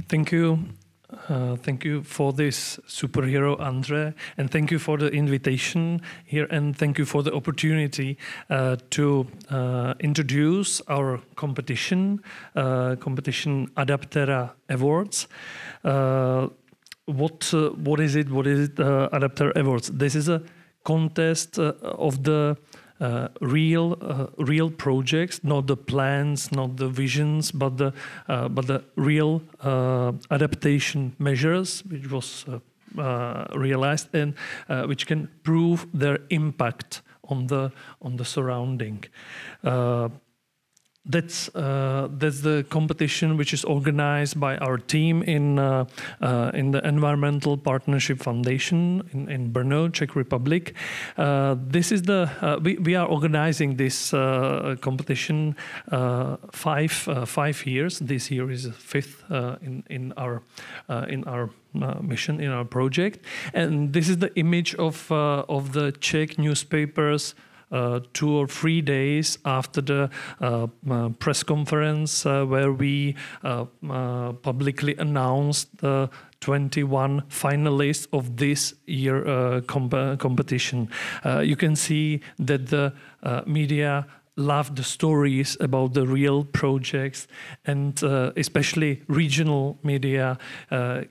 Thank you. Thank you for this superhero, Andre, and thank you for the invitation here, and thank you for the opportunity to introduce our competition Adapterra Awards. What is it? What is it? Adapterra Awards. This is a contest of the real projects, not the plans, not the visions, but the real adaptation measures which was realized and which can prove their impact on the surrounding. That's the competition which is organized by our team in the Environmental Partnership Foundation in Brno, Czech Republic. This is the we are organizing this competition 5 years. This year is fifth in our mission, in our project, and this is the image of the Czech newspapers 2 or 3 days after the press conference where we publicly announced the 21 finalists of this year competition. You can see that the media love the stories about the real projects, and especially regional media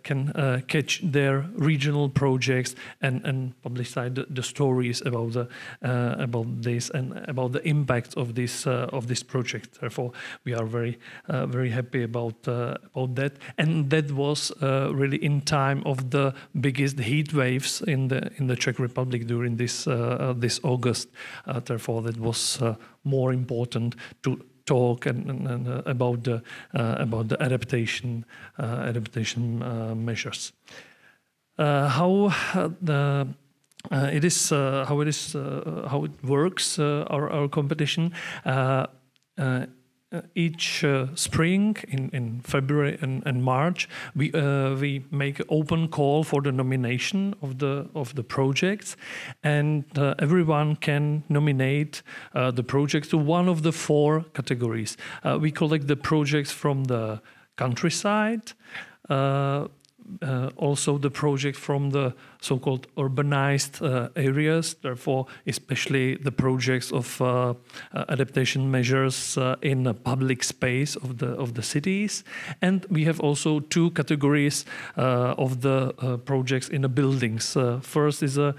can catch their regional projects and publicize the stories about this and about the impact of this project. Therefore, we are very happy about that, and that was really in time of the biggest heat waves in the Czech Republic during this August. Therefore, that was more important to talk and about the adaptation measures. How it works, our competition. Each spring in February and March, we make an open call for the nomination of the projects, and everyone can nominate the projects to one of the 4 categories. We collect the projects from the countryside, also the project from the so-called urbanized areas, therefore especially the projects of adaptation measures in a public space of the cities. And we have also 2 categories of the projects in the buildings. First is a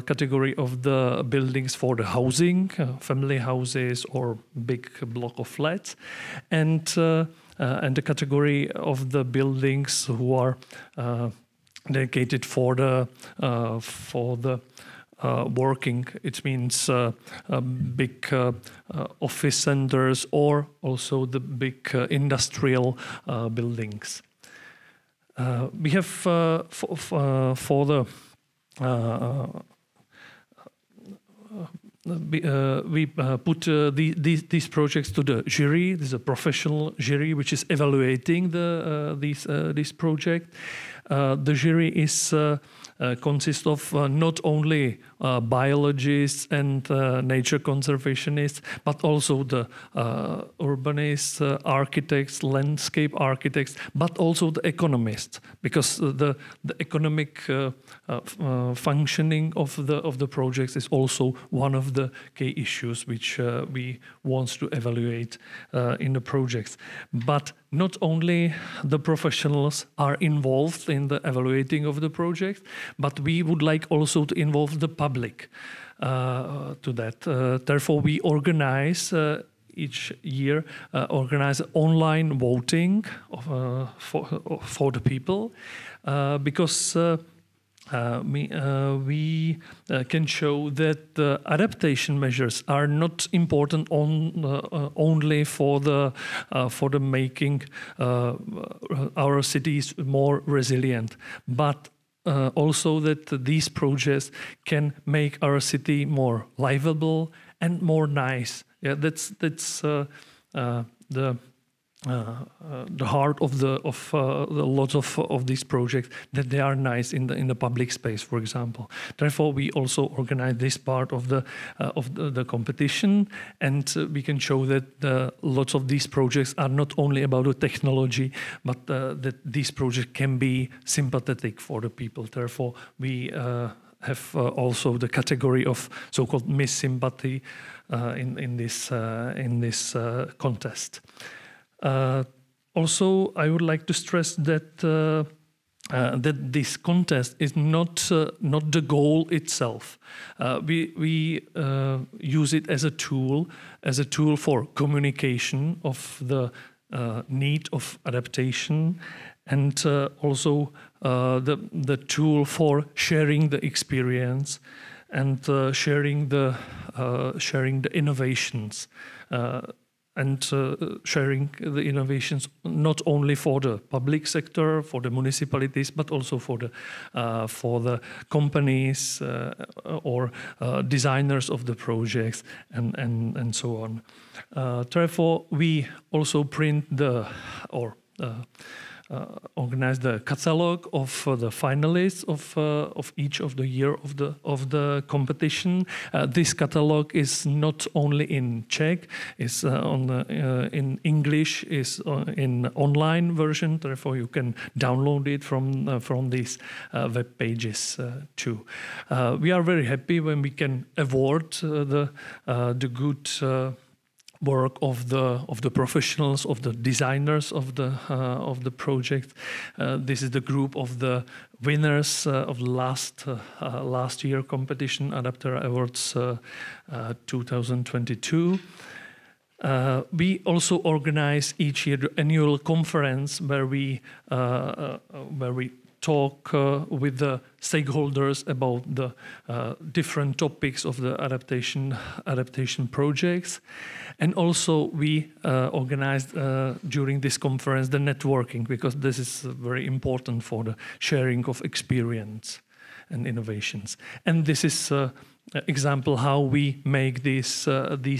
category of the buildings for the housing, family houses or big block of flats, and the category of the buildings who are dedicated for the working. It means big office centers or also the big industrial buildings. We have for the we put these projects to the jury. This is a professional jury which is evaluating this project. The jury is consists of not only biologists and nature conservationists, but also the urbanists, architects, landscape architects, but also the economists, because the economic functioning of the projects is also one of the key issues which we want to evaluate in the projects. But not only the professionals are involved in the evaluating of the project, but we would like also to involve the public to that. Therefore, we organize each year online voting for the people, because we can show that the adaptation measures are not important only for the making our cities more resilient, but also that these projects can make our city more livable and more nice. Yeah, that's the the heart of the lot of these projects, that they are nice in the public space, for example. Therefore, we also organize this part of the competition, and we can show that lots of these projects are not only about the technology, but that these projects can be sympathetic for the people. Therefore, we have also the category of so-called Miss Sympathy in this contest. Also, I would like to stress that that this contest is not the goal itself. We use it as a tool for communication of the need of adaptation, and also the tool for sharing the experience and sharing the innovations. And sharing the innovations not only for the public sector, for the municipalities, but also for the companies or designers of the projects and so on. Therefore, we also print organize the catalog of the finalists of each of the year of the competition. This catalog is not only in Czech, is in English, is in online version. Therefore, you can download it from these web pages too. We are very happy when we can award the good work of the professionals, of the designers of the project. This is the group of the winners of last year competition, Adapterra Awards 2022. We also organize each year the annual conference where we talk with the stakeholders about the different topics of the adaptation projects. And also we organized during this conference the networking, because this is very important for the sharing of experience and innovations. And this is example how we make these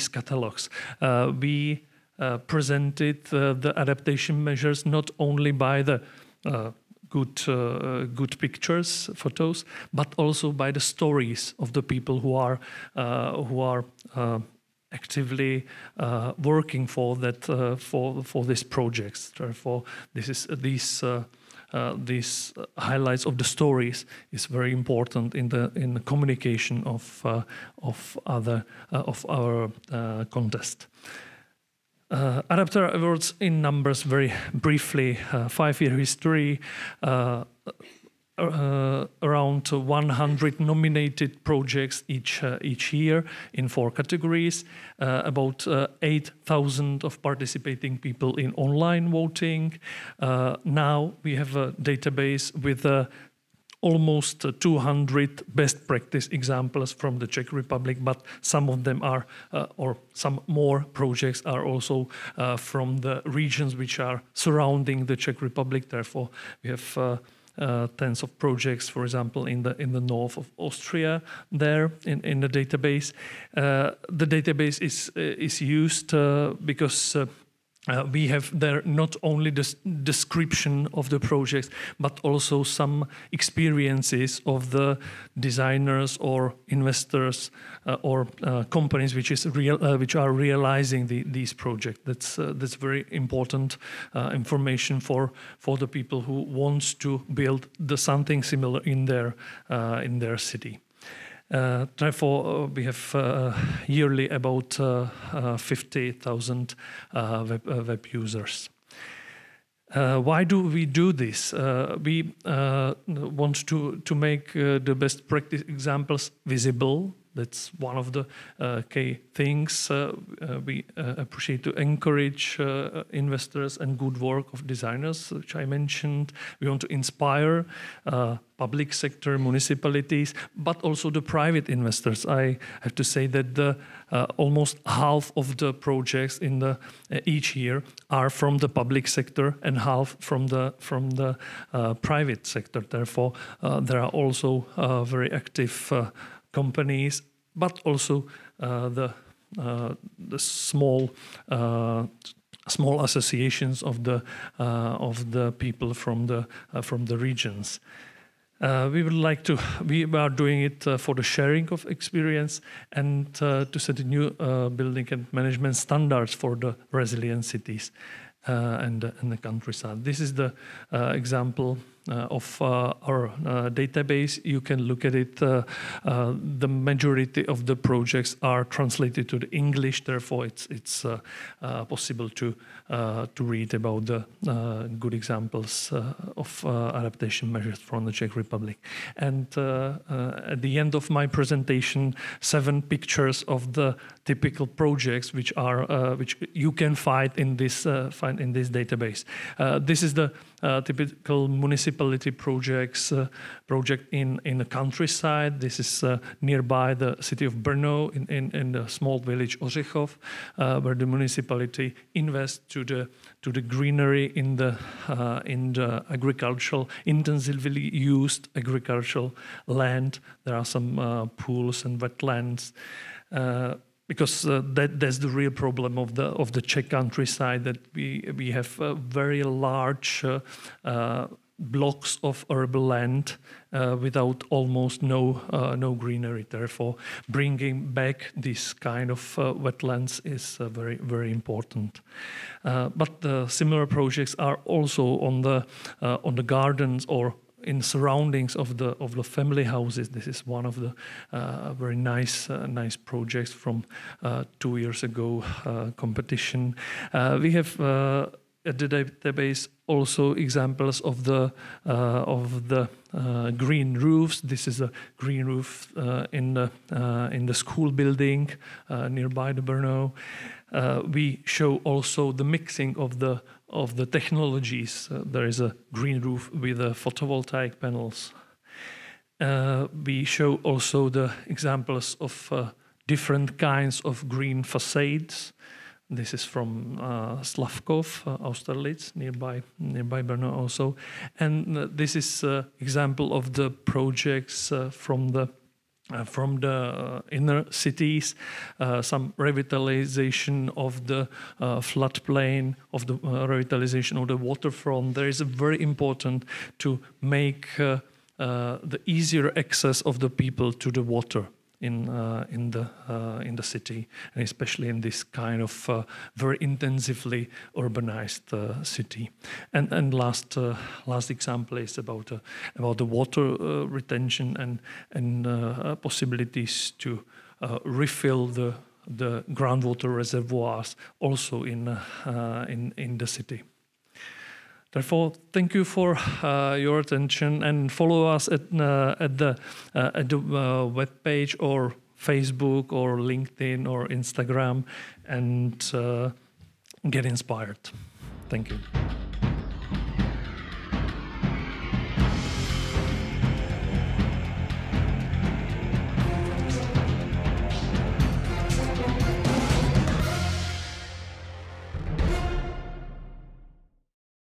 catalogs. We presented the adaptation measures not only by the good pictures, photos, but also by the stories of the people who are actively working for that for these projects. Therefore, these highlights of the stories is very important in the communication of our contest. Adapterra Awards in numbers very briefly, 5-year history, around 100 nominated projects each year in 4 categories, about 8,000 of participating people in online voting. Now we have a database with almost 200 best practice examples from the Czech Republic, but some of them are, or some more projects are also from the regions which are surrounding the Czech Republic. Therefore, we have tens of projects, for example, in the north of Austria there in the database. The database is used because we have there not only the description of the projects, but also some experiences of the designers or investors or companies which are realizing these projects. That's very important information for the people who want to build something similar in their city. Therefore, we have yearly about 50,000 web users. Why do we do this? We want to make the best practice examples visible. That's one of the key things. We appreciate to encourage investors and good work of designers, which I mentioned. We want to inspire public sector, municipalities, but also the private investors. I have to say that almost half of the projects in each year are from the public sector and half from the private sector. Therefore, there are also very active companies, but also the small small associations of the people from the regions. We are doing it for the sharing of experience and to set new building and management standards for the resilient cities and the countryside. This is the example of our database. You can look at it. The majority of the projects are translated to the English, therefore it's possible to read about the good examples of adaptation measures from the Czech Republic. And at the end of my presentation, 7 pictures of the typical projects which you can find in this database. This is the typical municipality project in the countryside. This is nearby the city of Brno in the small village Ořechov, where the municipality invests to the greenery in the agricultural, intensively used agricultural land. There are some pools and wetlands. Because that's the real problem of the Czech countryside, that we have very large blocks of arable land without almost no greenery. Therefore, bringing back this kind of wetlands is very, very important. But similar projects are also on the gardens or in surroundings of the family houses. This is one of the very nice projects from 2 years ago competition. We have at the database also examples of the green roofs. This is a green roof in the school building nearby the Brno. We show also the mixing of the technologies. There is a green roof with photovoltaic panels. We show also the examples of different kinds of green facades. This is from Slavkov, Austerlitz, nearby Brno also. And this is an example of the projects from the inner cities, some revitalization of the floodplain, of the revitalization of the waterfront. There is a very important to make the easier access of the people to the water in the city, and especially in this kind of very intensively urbanized city. And last example is about the water retention and possibilities to refill the groundwater reservoirs also in the city. Therefore, thank you for your attention, and follow us at the web page or Facebook or LinkedIn or Instagram, and get inspired. Thank you.